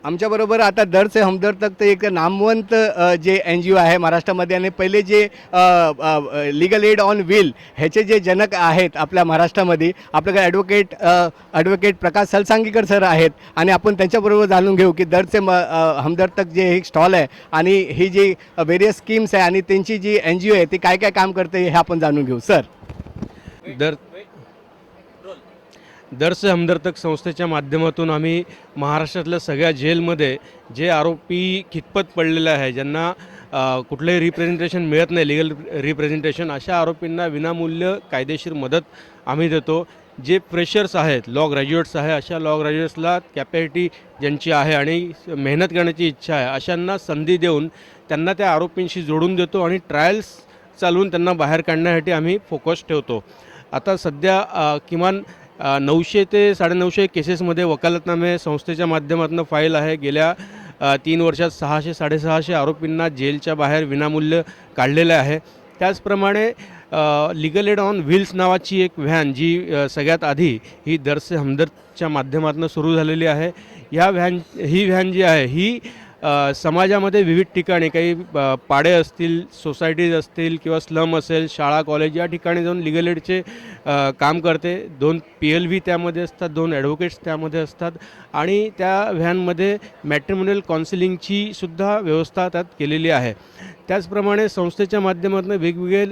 आमच्याबरोबर आता दर से हमदर्द तक ते एक नामवंत जे एन जी ओ आहे महाराष्ट्रामध्ये आणि पहिले जे लीगल एड ऑन व्हील ह्याचे जे जनक आहेत आपल्या महाराष्ट्रामध्ये आपल्याकडे ॲडव्होकेट प्रकाश सलसांगीकर सर आहेत आणि आपण त्यांच्याबरोबर जाणून घेऊ की दर से हमदर्द तक जे एक स्टॉल आहे आणि ही जी वेरियस स्कीम्स आहे आणि त्यांची जी एन जी ओ आहे ती काय काय काम करते हे आपण जाणून घेऊ. सर, दर से हमदर्द तक संस्थेच्या माध्यमातून आम्ही महाराष्ट्रातल्या सगळ्या जेलमध्ये जे आरोपी खितपत पडलेले आहे, ज्यांना कुठलंही रिप्रेझेंटेशन मिळत नाही, लीगल रिप्रेझेंटेशन, अशा आरोपींना विनामूल्य कायदेशीर मदत आम्ही देतो. जे फ्रेशर्स आहेत, लॉ ग्रॅज्युएट्स आहे, अशा लॉ ग्रॅज्युएट्सला कॅपॅसिटी ज्यांची आहे आणि मेहनत करण्याची इच्छा आहे अशांना संधी देऊन त्यांना त्या आरोपींशी जोडून देतो आणि ट्रायल्स चालवून त्यांना बाहेर काढण्यासाठी आम्ही फोकस ठेवतो. आता सध्या किमान 900 ते 950 केसेसमध्ये वकालतनामे संस्थेच्या माध्यमातून फाईल आहे. गेल्या 3 वर्षात 600-650 आरोपींना जेलच्या बाहेर विनामूल्य काढलेलं आहे. त्याचप्रमाणे लीगल एड ऑन व्हील्स नावाची एक व्हॅन जी सगळ्यात आधी ही दर से हमदर्दच्या माध्यमातून सुरू झालेली आहे. ही व्हॅन जी आहे ही समाजामध्ये विविध ठिकाणी काही पाडे असतील, सोसायटीज असतील किंवा स्लम असेल, शाळा कॉलेज या ठिकाणी जाऊन लीगल एडचे काम करते. 2 PLV त्यामध्ये असतात, 2 ॲडव्होकेट्स त्यामध्ये असतात आणि त्या व्हॅनमध्ये मॅट्रिमोनियल काउन्सिलिंगची सुद्धा व्यवस्था त्यात केलेली आहे. त्याचप्रमाणे संस्थेच्या माध्यमातून वेगवेगळे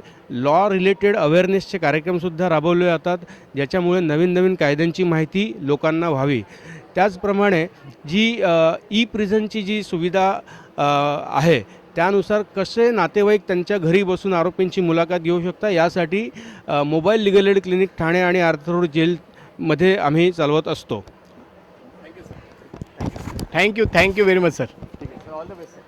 लॉ रिलेटेड अवेअरनेसचे कार्यक्रमसुद्धा राबवले जातात, ज्याच्यामुळे नवीन नवीन कायद्यांची माहिती लोकांना व्हावी. त्याचप्रमाणे जी ई प्रिझनची जी सुविधा आहे त्यानुसार कसे नातेवाईक त्यांच्या घरी बसून आरोपींची मुलाखत घेऊ शकता यासाठी mobile legal aid clinic Thane आणि आर्थर जेलमध्ये आम्ही चालवत असतो. Thank you very much sir. All the best sir.